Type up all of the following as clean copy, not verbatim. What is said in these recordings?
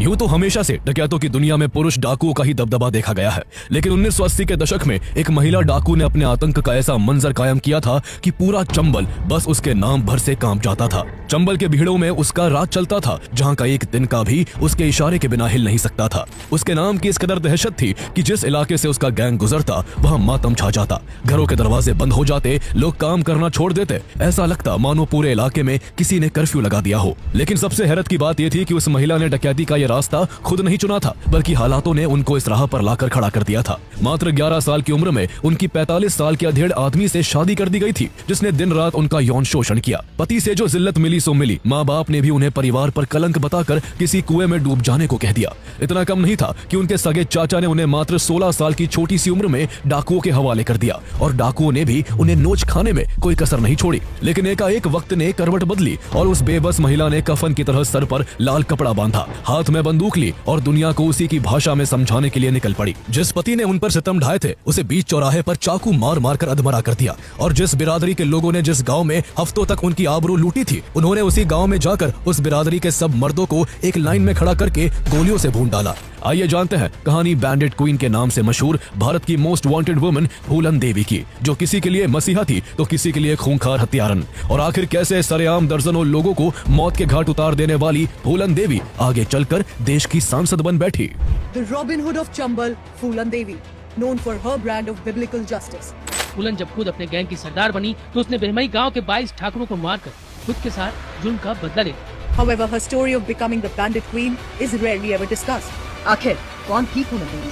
यूं तो हमेशा से डकैतों की दुनिया में पुरुष डाकुओं का ही दबदबा देखा गया है, लेकिन 1980 के दशक में एक महिला डाकू ने अपने आतंक का ऐसा मंजर कायम किया था कि पूरा चंबल बस उसके नाम भर से कांप जाता था। चंबल के भीड़ों में उसका राज चलता था, जहां का एक दिन का भी उसके इशारे के बिना हिल नहीं सकता था। उसके नाम की इस कदर दहशत थी कि जिस इलाके से उसका गैंग गुजरता वहां मातम छा जाता। घरों के दरवाजे बंद हो जाते, लोग काम करना छोड़ देते, ऐसा लगता मानो पूरे इलाके में किसी ने कर्फ्यू लगा दिया हो। लेकिन सबसे हैरत की बात यह थी कि उस महिला ने डकैती का रास्ता खुद नहीं चुना था, बल्कि हालातों ने उनको इस राह पर लाकर खड़ा कर दिया था। मात्र 11 साल की उम्र में उनकी 45 साल के अधेड़ आदमी से शादी कर दी गई थी, जिसने दिन रात उनका यौन शोषण किया। पति से जो जिल्लत मिली सो मिली, माँ बाप ने भी उन्हें परिवार पर कलंक बताकर किसी कुएं में डूब जाने को कह दिया। इतना कम नहीं था कि उनके सगे चाचा ने उन्हें मात्र 16 साल की छोटी सी उम्र में डाकुओं के हवाले कर दिया, और डाकुओं ने भी उन्हें नोच खाने में कोई कसर नहीं छोड़ी। लेकिन एकाएक वक्त ने करवट बदली और उस बेबस महिला ने कफन की तरह सर पर लाल कपड़ा बांधा, हाथ में बंदूक ली और दुनिया को उसी की भाषा में समझाने के लिए निकल पड़ी। जिस पति ने उन पर सितम ढाए थे, उसे बीच चौराहे पर चाकू मार मार कर अधमरा कर दिया, और जिस बिरादरी के लोगों ने जिस गांव में हफ्तों तक उनकी आबरू लूटी थी, उन्होंने उसी गांव में जाकर उस बिरादरी के सब मर्दों को एक लाइन में खड़ा करके गोलियों से भून डाला। आइए जानते हैं कहानी बैंडिट क्वीन के नाम से मशहूर भारत की मोस्ट वांटेड वुमन फूलन देवी की, जो किसी के लिए मसीहा थी तो किसी के लिए खूंखार हत्यारन। और आखिर कैसे सरेआम दर्जनों लोगों को मौत के घाट उतार देने वाली फूलन देवी आगे चलकर देश की सांसद बन बैठी। The Robin Hood of Chambal, Phulan Devi, known for her brand of biblical justice. फूलन जब खुद अपने गैंग की सरदार बनी तो उसने बेरमई गांव के 22 ठाकुरों को मारकर खुद के साथ जुल्म का बदला लिया। However, her story of becoming the bandit queen is rarely ever discussed. आखिर कौन थी फूलन देवी?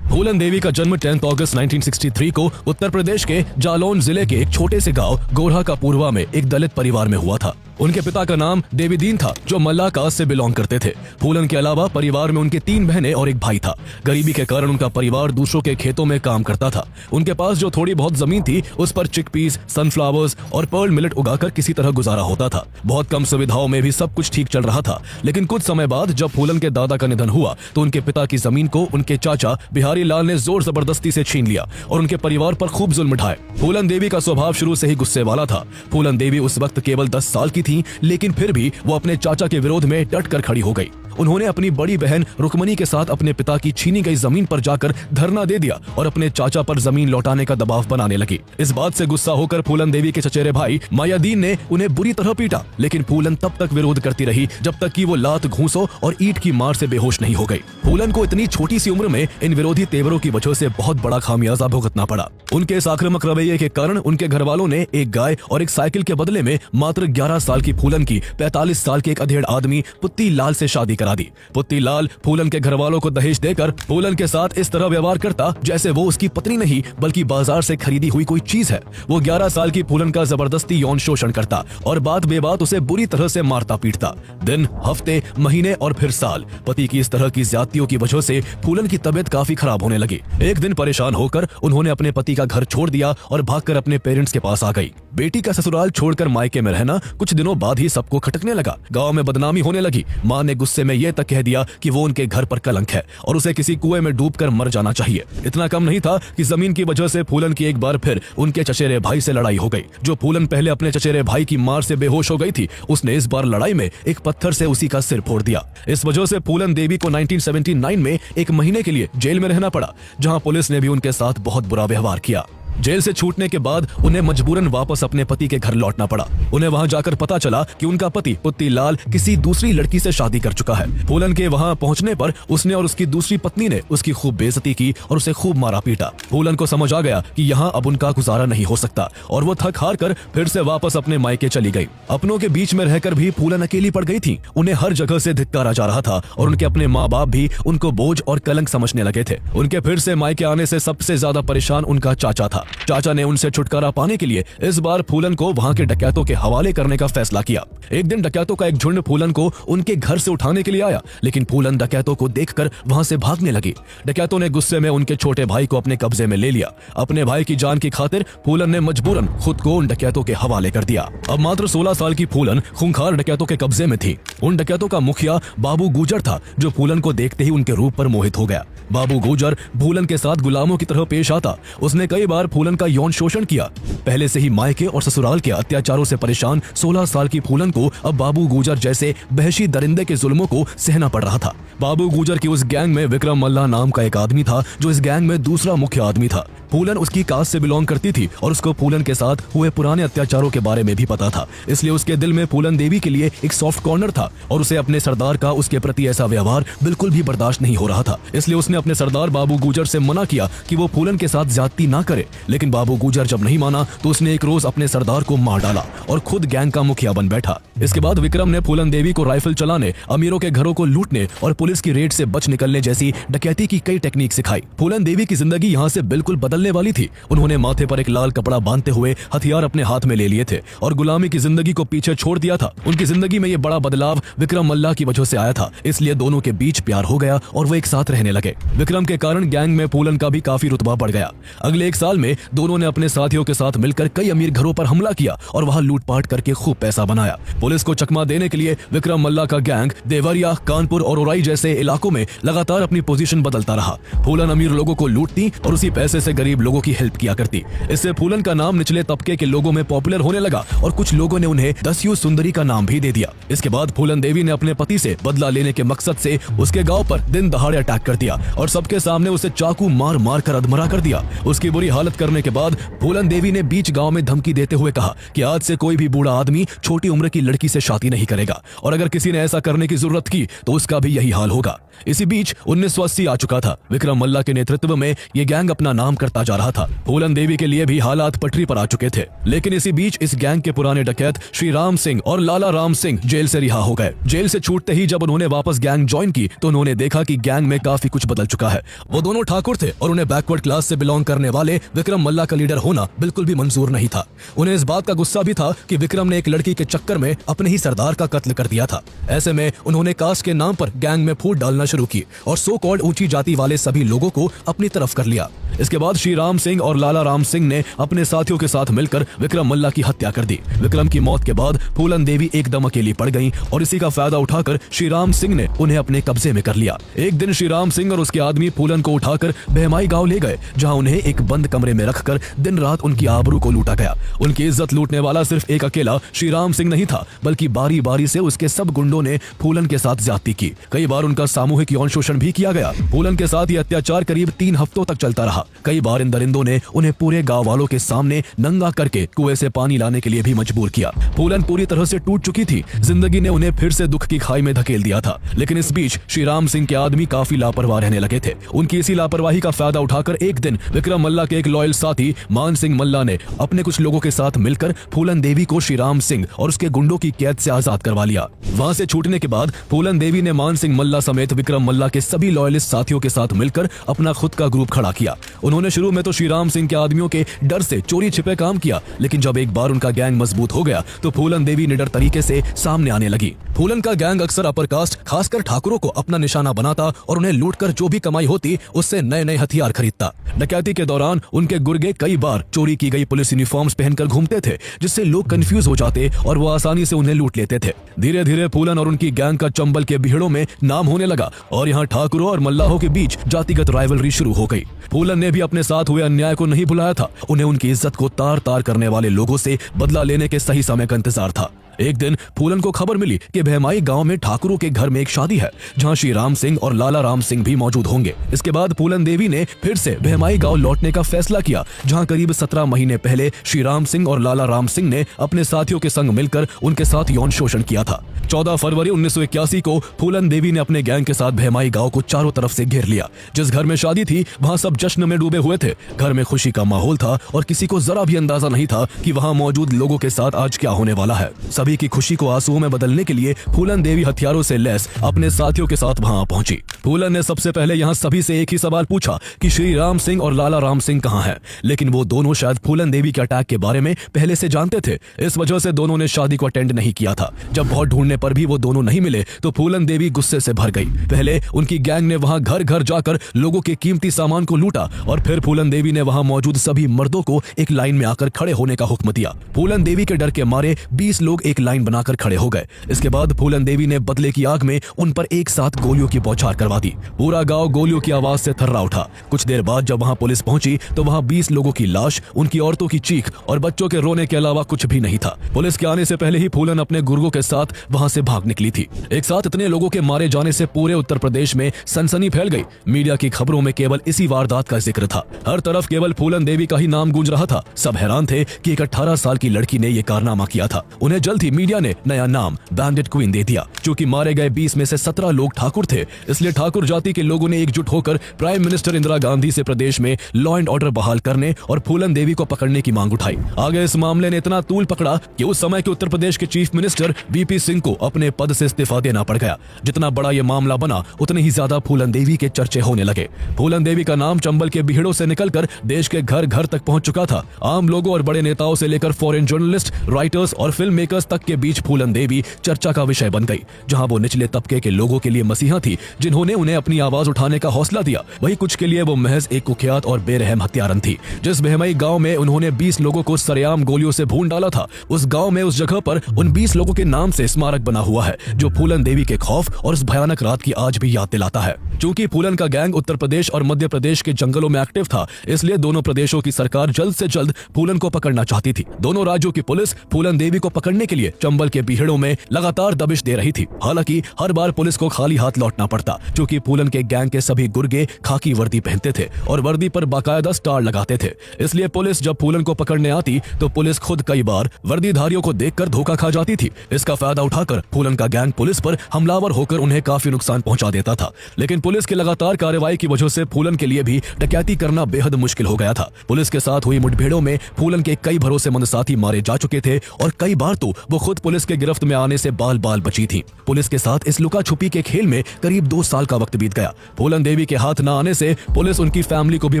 फूलन देवी का जन्म 10 अगस्त 1963 को उत्तर प्रदेश के जालौन जिले के एक छोटे से गांव गोरहा का पूर्वा में एक दलित परिवार में हुआ था। उनके पिता का नाम देवीदीन था, जो मल्ला कास्ट से बिलोंग करते थे। फूलन के अलावा परिवार में उनके 3 बहनें और एक भाई था। गरीबी के कारण उनका परिवार दूसरों के खेतों में काम करता था। उनके पास जो थोड़ी बहुत जमीन थी, उस पर चिकपीस, सनफ्लावर्स और पर्ल मिलेट उगाकर किसी तरह गुजारा होता था। बहुत कम सुविधाओं में भी सब कुछ ठीक चल रहा था। लेकिन कुछ समय बाद जब फूलन के दादा का निधन हुआ तो उनके पिता की जमीन को उनके चाचा बिहारी लाल ने जोर जबरदस्ती से छीन लिया और उनके परिवार पर खूब जुल्म ढाए। फूलन देवी का स्वभाव शुरू से ही गुस्से वाला था। फूलन देवी उस वक्त केवल 10 साल की थी, लेकिन फिर भी वो अपने चाचा के विरोध में डट कर खड़ी हो गई। उन्होंने अपनी बड़ी बहन रुक्मणी के साथ अपने पिता की छीनी गई जमीन पर जाकर धरना दे दिया और अपने चाचा पर जमीन लौटाने का दबाव बनाने लगी। इस बात से गुस्सा होकर फूलन देवी के चचेरे भाई मायादीन ने उन्हें बुरी तरह पीटा, लेकिन फूलन तब तक विरोध करती रही जब तक कि वो लात, घूंसों और ईंट की मार से बेहोश नहीं हो गई। फूलन को इतनी छोटी सी उम्र में इन विरोधी तेवरों की वजह से बहुत बड़ा खामियाजा भुगतना पड़ा। उनके इस आक्रामक रवैये के कारण उनके घर वालों ने एक गाय और एक साइकिल के बदले में मात्र 11 साल की फूलन की 45 साल के एक अधेड़ आदमी पुत्ती लाल से शादी करा दी। पुत्ती लाल फूलन के घर वालों को दहेज देकर फूलन के साथ इस तरह व्यवहार करता जैसे वो उसकी पत्नी नहीं बल्कि बाजार से खरीदी हुई कोई चीज है। वो 11 साल की फूलन का जबरदस्ती यौन शोषण करता और बात बेबात उसे बुरी तरह से मारता पीटता। दिन, हफ्ते, महीने और फिर साल पति की इस तरह की ज्यादतियों की वजह से फूलन की तबीयत काफी खराब होने लगी। एक दिन परेशान होकर उन्होंने अपने पति का घर छोड़ दिया और भागकर अपने पेरेंट्स के पास आ गई। बेटी का ससुराल छोड़कर मायके में रहना कुछ दिनों बाद ही सबको खटकने लगा। गांव में बदनामी होने लगी। मां ने गुस्से में ये तक कह दिया कि वो उनके घर पर कलंक है और उसे किसी कुएं में डूबकर मर जाना चाहिए। इतना कम नहीं था कि जमीन की वजह से फूलन की एक बार फिर उनके चचेरे भाई से लड़ाई हो गई। जो फूलन पहले अपने चचेरे भाई की मार से बेहोश हो गई थी, उसने इस बार लड़ाई में एक पत्थर से उसी का सिर फोड़ दिया। इस वजह से फूलन देवी को 1979 में 1 महीने के लिए जेल में रहना पड़ा, जहां पुलिस ने भी उनके साथ बहुत बुरा व्यवहार किया। जेल से छूटने के बाद उन्हें मजबूरन वापस अपने पति के घर लौटना पड़ा। उन्हें वहां जाकर पता चला कि उनका पति पुत्ती लाल किसी दूसरी लड़की से शादी कर चुका है। फूलन के वहां पहुंचने पर उसने और उसकी दूसरी पत्नी ने उसकी खूब बेइज्जती की और उसे खूब मारा पीटा। फूलन को समझ आ गया कि यहाँ अब उनका गुजारा नहीं हो सकता और वो थक हार कर फिर से वापस अपने मायके चली गई। अपनों के बीच में रहकर भी फूलन अकेली पड़ गई थी। उन्हें हर जगह से धिक्कारा जा रहा था और उनके अपने माँ बाप भी उनको बोझ और कलंक समझने लगे थे। उनके फिर से मायके आने से सबसे ज्यादा परेशान उनका चाचा था। चाचा ने उनसे छुटकारा पाने के लिए इस बार फूलन को वहां के डकैतों के हवाले करने का फैसला किया। एक दिन डकैतों का एक झुंड फूलन को उनके घर से उठाने के लिए आया, लेकिन फूलन डकैतों को देखकर वहां से भागने लगी। डकैतों ने गुस्से में उनके छोटे भाई को अपने कब्जे में ले लिया। अपने भाई की जान की खातिर फूलन ने मजबूरन खुद को उन डकैतों के हवाले कर दिया। अब मात्र 16 साल की फूलन खूंखार डकैतों के कब्जे में थी। उन डकैतों का मुखिया बाबू गुजर था, जो फूलन को देखते ही उनके रूप पर मोहित हो गया। बाबू गुजर फूलन के साथ गुलामों की तरह पेश आता। उसने कई बार फूलन का यौन शोषण किया। पहले से ही मायके और ससुराल के अत्याचारों से परेशान 16 साल की फूलन को अब बाबू गुजर जैसे वहशी दरिंदे के जुल्मों को सहना पड़ रहा था। बाबू गुजर की उस गैंग में विक्रम मल्ला नाम का एक आदमी था जो इस गैंग में दूसरा मुख्य आदमी था। फूलन उसकी कास्ट से बिलोंग करती थी और उसको फूलन के साथ हुए पुराने अत्याचारों के बारे में भी पता था, इसलिए उसके दिल में फूलन देवी के लिए एक सॉफ्ट कॉर्नर था और उसे अपने सरदार का उसके प्रति ऐसा व्यवहार बिल्कुल भी बर्दाश्त नहीं हो रहा था। इसलिए उसने अपने सरदार बाबू गुजर से मना किया कि वो फूलन के साथ ज्यादती ना करे, लेकिन बाबू गुजर जब नहीं माना तो उसने एक रोज अपने सरदार को मार डाला और खुद गैंग का मुखिया बन बैठा। इसके बाद विक्रम ने फूलन देवी को राइफल चलाने, अमीरों के घरों को लूटने और पुलिस की रेड से बच निकलने जैसी डकैती की कई टेक्निक सिखाई। फूलन देवी की जिंदगी यहाँ से बिल्कुल बदलने वाली थी। उन्होंने माथे पर एक लाल कपड़ा बांधते हुए हथियार अपने हाथ में ले लिए थे और गुलामी की जिंदगी को पीछे छोड़ दिया था। उनकी जिंदगी में ये बड़ा बदलाव विक्रम मल्ला की वजह से आया था, इसलिए दोनों के बीच प्यार हो गया और वो एक साथ रहने लगे। विक्रम के कारण गैंग में फूलन का भी काफी रुतबा बढ़ गया। अगले एक साल में दोनों ने अपने साथियों के साथ मिलकर कई अमीर घरों पर हमला किया और वहां लूटपाट करके खूब पैसा बनाया। पुलिस को चकमा देने के लिए विक्रम मल्ला का गैंग देवरिया, कानपुर और उराई जैसे इलाकों में लगातार अपनी पोजीशन बदलता रहा। फूलन अमीर लोगों को लूटती और उसी पैसे से गरीब लोगों की हेल्प किया करती। इससे फूलन का नाम निचले तबके के लोगों में पॉपुलर होने लगा और कुछ लोगों ने उन्हें दस्यु सुंदरी का नाम भी दे दिया। इसके बाद फूलन देवी ने अपने पति से बदला लेने के मकसद से उसके गांव पर दिन दहाड़े अटैक कर दिया और सबके सामने उसे चाकू मार मार कर अधमरा कर दिया। उसकी बुरी हालत करने के बाद फूलन देवी ने बीच गांव में धमकी देते हुए कहा कि आज से कोई भी बूढ़ा आदमी छोटी उम्र की लड़की से शादी नहीं करेगा और अगर किसी ने ऐसा करने की जरूरत की तो उसका भी यही हाल होगा। इसी बीच 1980 आ चुका था। विक्रम मल्ला के नेतृत्व में ये गैंग अपना नाम करता जा रहा था। फूलन देवी के लिए भी हालात पटरी पर आ चुके थे, लेकिन इसी बीच इस गैंग के पुराने डकैत श्री राम सिंह और लाला राम सिंह जेल से रिहा हो गए। जेल से छूटते ही जब उन्होंने वापस गैंग ज्वाइन की तो उन्होंने देखा कि गैंग में काफी कुछ बदल चुका है। वो दोनों ठाकुर थे और उन्हें बैकवर्ड क्लास से बिलोंग करने वाले विक्रम मल्ला का लीडर होना बिल्कुल भी मंजूर नहीं था। उन्हें इस बात का गुस्सा भी था कि विक्रम ने एक लड़की के चक्कर में अपने ही सरदार का कत्ल कर दिया था। ऐसे में उन्होंने कास्ट के नाम पर गैंग में फूट डालना शुरू की और सो कॉल्ड ऊंची जाति वाले सभी लोगों को अपनी तरफ कर लिया। इसके बाद श्री राम सिंह और लाला राम सिंह ने अपने साथियों के साथ मिलकर विक्रम मल्ला की हत्या कर दी। विक्रम की मौत के बाद फूलन देवी एकदम अकेली पड़ गईं और इसी का फायदा उठाकर श्री राम सिंह ने उन्हें अपने कब्जे में कर लिया। एक दिन श्री राम सिंह और उसके आदमी फूलन को उठाकर बहमाई गांव ले गए, जहां उन्हें एक बंद कमरे में रखकर दिन रात उनकी आबरू को लूटा गया। उनकी इज्जत लूटने वाला सिर्फ एक अकेला श्री राम सिंह नहीं था, बल्कि बारी बारी से उसके सब गुंडों ने फूलन के साथ ज्यादती की। कई बार उनका सामूहिक यौन शोषण भी किया गया। फूलन के साथ यह अत्याचार करीब 3 हफ्तों तक चलता रहा। कई बार इन दरिंदों ने उन्हें पूरे गांव वालों के सामने नंगा करके कुएं से पानी लाने के लिए भी मजबूर किया। फूलन पूरी तरह से टूट चुकी थी। जिंदगी ने उन्हें फिर से दुख की खाई में धकेल दिया था। लेकिन इस बीच श्री राम सिंह के आदमी काफी लापरवाह रहने लगे थे। उनकी इसी लापरवाही का फायदा उठाकर एक दिन विक्रम मल्ला के एक लॉयल साथी मान सिंह मल्ला ने अपने कुछ लोगों के साथ मिलकर फूलन देवी को श्री राम सिंह और उसके गुंडों की कैद से आजाद करवा लिया। वहां से छूटने के बाद फूलन देवी ने मान सिंह मल्ला समेत विक्रम मल्ला के सभी लॉयलिस्ट साथियों के साथ मिलकर अपना खुद का ग्रुप खड़ा किया। उन्होंने शुरू में तो श्री राम सिंह के आदमियों के डर से चोरी छिपे काम किया, लेकिन जब एक बार उनका गैंग मजबूत हो गया तो फूलन देवी निडर तरीके से सामने आने लगी। फूलन का गैंग अक्सर अपर कास्ट खासकर ठाकुरों को अपना निशाना बनाता और उन्हें लूटकर जो भी कमाई होती उससे नए नए हथियार खरीदता। डकैती के दौरान उनके गुर्गे कई बार चोरी की गई पुलिस यूनिफॉर्म्स पहनकर घूमते थे, जिससे लोग कंफ्यूज हो जाते और वो आसानी से उन्हें लूट लेते थे। धीरे धीरे फूलन और उनकी गैंग का चंबल के बिहड़ों में नाम होने लगा और यहाँ ठाकुरों और मल्लाहों के बीच जातिगत राइवलरी शुरू हो गई। फूलन ने भी अपने साथ हुए अन्याय को नहीं भुलाया था। उन्हें उनकी इज्जत को तार तार करने वाले लोगों से बदला लेने के सही समय का इंतजार था। एक दिन फूलन को खबर मिली कि बहमाई गांव में ठाकुरों के घर में एक शादी है, जहां श्री राम सिंह और लाला राम सिंह भी मौजूद होंगे। इसके बाद फूलन देवी ने फिर से बहमाई गांव लौटने का फैसला किया, जहां करीब 17 महीने पहले श्री राम सिंह और लाला राम सिंह ने अपने साथियों के संग मिलकर उनके साथ यौन शोषण किया था। 14 फरवरी 1981 को फूलन देवी ने अपने गैंग के साथ बहमाई गांव को चारों तरफ से घेर लिया। जिस घर में शादी थी वहां सब जश्न में डूबे हुए थे। घर में खुशी का माहौल था और किसी को जरा भी अंदाजा नहीं था कि वहां मौजूद लोगों के साथ आज क्या होने वाला है। सभी की खुशी को आंसुओं में बदलने के लिए फूलन देवी हथियारों से लैस अपने साथियों के साथ वहां पहुंची। फूलन ने सबसे पहले यहां सभी से एक ही सवाल पूछा कि श्री राम सिंह और लाला राम सिंह कहां हैं, लेकिन वो दोनों शायद फूलन देवी के अटैक के बारे में पहले से जानते थे। इस वजह से दोनों ने शादी को अटेंड नहीं किया था। जब बहुत ढूंढने पर भी वो दोनों नहीं मिले तो फूलन देवी गुस्से से भर गई। पहले उनकी गैंग ने वहां घर घर जाकर लोगों के कीमती सामान को लूटा और फिर फूलन देवी ने वहां मौजूद सभी मर्दों को एक लाइन में आकर खड़े होने का हुक्म दिया। फूलन देवी के डर के मारे 20 लोग एक एक लाइन बनाकर खड़े हो गए। इसके बाद फूलन देवी ने बदले की आग में उन पर एक साथ गोलियों की बौछार करवा दी। पूरा गांव गोलियों की आवाज से थर्रा उठा। कुछ देर बाद जब वहां पुलिस पहुंची तो वहां 20 लोगों की लाश, उनकी औरतों की चीख और बच्चों के रोने के अलावा कुछ भी नहीं था। पुलिस के आने से पहले ही फूलन अपने गुर्गों के साथ वहां से भाग निकली थी। एक साथ इतने लोगों के मारे जाने से पूरे उत्तर प्रदेश में सनसनी फैल गई। मीडिया की खबरों में केवल इसी वारदात का जिक्र था। हर तरफ केवल फूलन देवी का ही नाम गूंज रहा था। सब हैरान थे कि एक 18 साल की लड़की ने यह कारनामा किया था। उन्हें जल्द ही मीडिया ने नया नाम बैंडेड क्वीन दे दिया। चूंकि मारे गए 20 में से 17 लोग ठाकुर थे, इसलिए ठाकुर जाति के लोगों ने एकजुट होकर प्राइम मिनिस्टर इंदिरा गांधी से प्रदेश में लॉ एंड ऑर्डर बहाल करने और फूलन देवी को पकड़ने की मांग उठाई। आगे इस मामले ने इतना तूल पकड़ा कि उस समय के उत्तर प्रदेश के चीफ मिनिस्टर वीपी सिंह को अपने पद से इस्तीफा देना पड़ गया। जितना बड़ा ये मामला बना, उतने ही ज्यादा फूलन देवी के चर्चे होने लगे। फूलन देवी का नाम चंबल के बीहड़ों से निकलकर देश के घर घर तक पहुंच चुका था। आम लोगों और बड़े नेताओं से लेकर फॉरेन जर्नलिस्ट, राइटर्स और फिल्म मेकर्स तक के बीच फूलन देवी चर्चा का विषय बन गई। जहां वो निचले तबके के लोगों के लिए मसीहा थी, जिन्होंने उन्हें अपनी आवाज उठाने का हौसला दिया, वहीं कुछ के लिए वो महज एक कुख्यात और बेरहम हत्यारन थी। जिस बहमई गांव में उन्होंने 20 लोगों को सरेआम गोलियों से भून डाला था, उस गांव में उस जगह पर उन 20 लोगों के नाम से स्मारक बना हुआ है, जो फूलन देवी के खौफ और उस भयानक रात की आज भी याद दिलाता है। चूंकि फूलन का गैंग उत्तर प्रदेश और मध्य प्रदेश के जंगलों में एक्टिव था, इसलिए दोनों प्रदेशों की सरकार जल्द से जल्द फूलन को पकड़ना चाहती थी। दोनों राज्यों की पुलिस फूलन देवी को पकड़ने के लिए चंबल के बीहड़ों में लगातार दबिश दे रही थी। हालांकि हर बार पुलिस को खाली हाथ लौटना पड़ता, क्योंकि फूलन के गैंग के सभी गुर्गे खाकी वर्दी पहनते थे और वर्दी पर बाकायदा स्टार लगाते थे। इसलिए पुलिस जब फूलन को पकड़ने आती तो पुलिस खुद कई बार वर्दीधारियों को देखकर धोखा खा जाती थी। इसका फायदा उठाकर फूलन का गैंग पुलिस पर हमलावर होकर उन्हें काफी नुकसान पहुंचा देता था। लेकिन पुलिस की लगातार कार्रवाई की वजह से फूलन के लिए भी डकैती करना बेहद मुश्किल हो गया था। पुलिस के साथ हुई मुठभेड़ों में फूलन के कई भरोसेमंद साथी मारे जा चुके थे और कई बार तो वो खुद पुलिस के गिरफ्त में आने से बाल बाल बची थी। पुलिस के साथ इस लुका छुपी के खेल में करीब 2 साल का वक्त बीत गया। फूलन देवी के हाथ न आने से पुलिस उनकी फैमिली को भी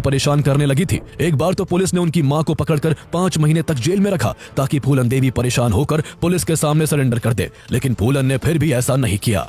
परेशान करने लगी थी। एक बार तो पुलिस ने उनकी मां को पकड़कर 5 महीने तक जेल में रखा, ताकि फूलन देवी परेशान होकर पुलिस के सामने सरेंडर कर दे। लेकिन फूलन ने फिर भी ऐसा नहीं किया।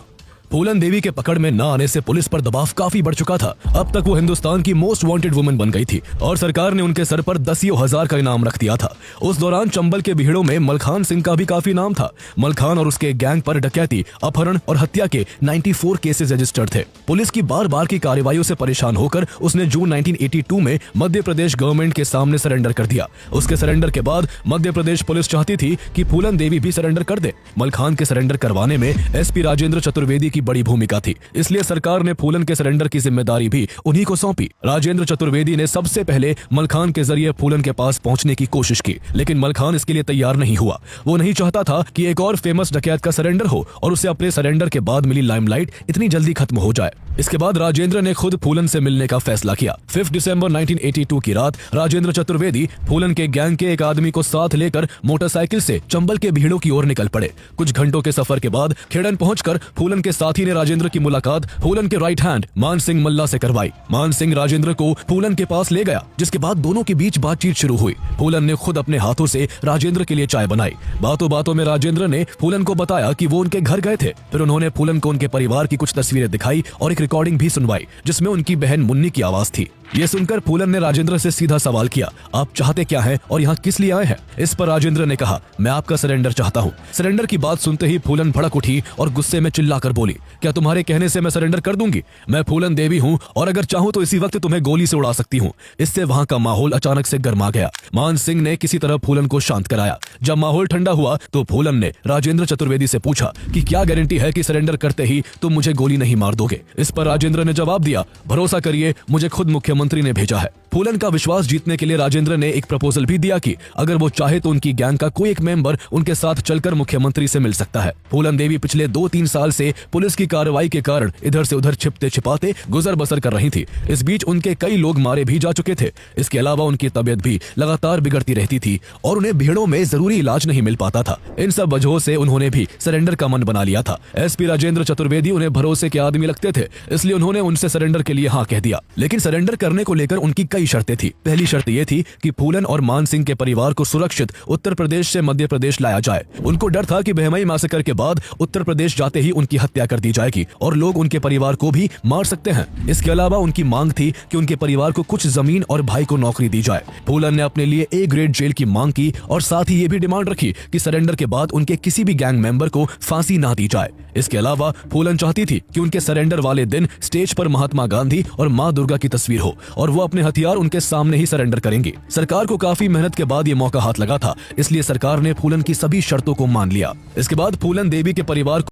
फूलन देवी के पकड़ में न आने से पुलिस पर दबाव काफी बढ़ चुका था। अब तक वो हिंदुस्तान की मोस्ट वांटेड वुमन बन गई थी और सरकार ने उनके सर पर 10,000 का इनाम रख दिया था। उस दौरान चंबल के बीहड़ों में मलखान सिंह का भी काफी नाम था। मलखान और उसके गैंग पर डकैती, अपहरण और हत्या के 94 केसेस रजिस्टर्ड थे। पुलिस की बार बार की कार्रवाइयों से परेशान होकर उसने जून 1982 में मध्य प्रदेश गवर्नमेंट के सामने सरेंडर कर दिया। उसके सरेंडर के बाद मध्य प्रदेश पुलिस चाहती थी कि फूलन देवी भी सरेंडर कर दे। मलखान के सरेंडर करवाने में SP राजेंद्र चतुर्वेदी बड़ी भूमिका थी, इसलिए सरकार ने फूलन के सरेंडर की जिम्मेदारी भी उन्हीं को सौंपी। राजेंद्र चतुर्वेदी ने सबसे पहले मलखान के जरिए फूलन के पास पहुंचने की कोशिश की, लेकिन मलखान इसके लिए तैयार नहीं हुआ। वो नहीं चाहता था कि एक और फेमस डकैत का सरेंडर हो और उसे अपने सरेंडर के बाद मिली लाइमलाइट इतनी जल्दी खत्म हो जाए। इसके बाद राजेंद्र ने खुद फूलन से मिलने का फैसला किया। 5 दिसंबर 1982 की रात राजेंद्र चतुर्वेदी फूलन के गैंग के एक आदमी को साथ लेकर मोटरसाइकिल से चंबल के बीहड़ों की ओर निकल पड़े। कुछ घंटों के सफर के बाद खेड़न पहुंचकर फूलन के साथी ने राजेंद्र की मुलाकात फूलन के राइट हैंड मान सिंह मल्ला से करवाई। मान सिंह राजेंद्र को फूलन के पास ले गया, जिसके बाद दोनों के बीच बातचीत शुरू हुई। फूलन ने खुद अपने हाथों से राजेंद्र के लिए चाय बनाई। बातों बातों में राजेंद्र ने फूलन को बताया कि वो उनके घर गए थे। फिर उन्होंने फूलन को उनके परिवार की कुछ तस्वीरें दिखाई और एक रिकॉर्डिंग भी सुनवाई, जिसमें उनकी बहन मुन्नी की आवाज थी। ये सुनकर फूलन ने राजेंद्र से सीधा सवाल किया, आप चाहते क्या हैं और यहाँ किस लिए आए हैं? इस पर राजेंद्र ने कहा, मैं आपका सरेंडर चाहता हूँ। सरेंडर की बात सुनते ही फूलन भड़क उठी और गुस्से में चिल्लाकर बोली, क्या तुम्हारे कहने से मैं सरेंडर कर दूंगी? मैं फूलन देवी हूँ और अगर चाहूँ तो इसी वक्त तुम्हें गोली से उड़ा सकती हूँ। इससे वहाँ का माहौल अचानक से गर्मा गया। मान सिंह ने किसी तरह फूलन को शांत कराया। जब माहौल ठंडा हुआ तो फूलन ने राजेंद्र चतुर्वेदी से पूछा कि क्या गारंटी है कि सरेंडर करते ही तुम मुझे गोली नहीं मार दोगे? इस पर राजेंद्र ने जवाब दिया, भरोसा करिए, मुझे खुद मुख्यमंत्री ने भेजा है। फूलन का विश्वास जीतने के लिए राजेंद्र ने एक प्रपोजल भी दिया कि अगर वो चाहे तो उनकी गैंग का कोई एक मेंबर उनके साथ चलकर मुख्यमंत्री से मिल सकता है। फूलन देवी पिछले 2-3 साल से पुलिस की कार्रवाई के कारण इधर से उधर छिपते छिपाते गुजर बसर कर रही थी। इस बीच उनके कई लोग मारे भी जा चुके थे। इसके अलावा उनकी तबीयत भी लगातार बिगड़ती रहती थी और उन्हें भीड़ों में जरूरी इलाज नहीं मिल पाता था। इन सब वजहों से उन्होंने भी सरेंडर का मन बना लिया था। SP राजेंद्र चतुर्वेदी उन्हें भरोसे के आदमी लगते थे, इसलिए उन्होंने उनसे सरेंडर के लिए हाँ कह दिया। लेकिन सरेंडर करने को लेकर उनकी कई शर्तें थी। पहली शर्त यह थी कि फूलन और मान सिंह के परिवार को सुरक्षित उत्तर प्रदेश से मध्य प्रदेश लाया जाए। उनको डर था कि बहमई मैसेकर के बाद उत्तर प्रदेश जाते ही उनकी हत्या कर दी जाएगी और लोग उनके परिवार को भी मार सकते हैं। इसके अलावा उनकी मांग थी कि उनके परिवार को कुछ जमीन और भाई को नौकरी दी जाए। फूलन ने अपने लिए A ग्रेड जेल की मांग की और साथ ही ये भी डिमांड रखी कि सरेंडर के बाद उनके किसी भी गैंग मेंबर को फांसी ना दी जाए। इसके अलावा फूलन चाहती थी कि उनके सरेंडर वाले दिन स्टेज पर महात्मा गांधी और मां दुर्गा की तस्वीर हो और वो अपने हथियार उनके सामने ही सरेंडर करेंगी। सरकार को काफी मेहनत के बाद ये मौका हाथ लगा था, इसलिए सरकार ने फूलन की सभी शर्तों को मान लिया। इसके बाद फूलन देवी के परिवार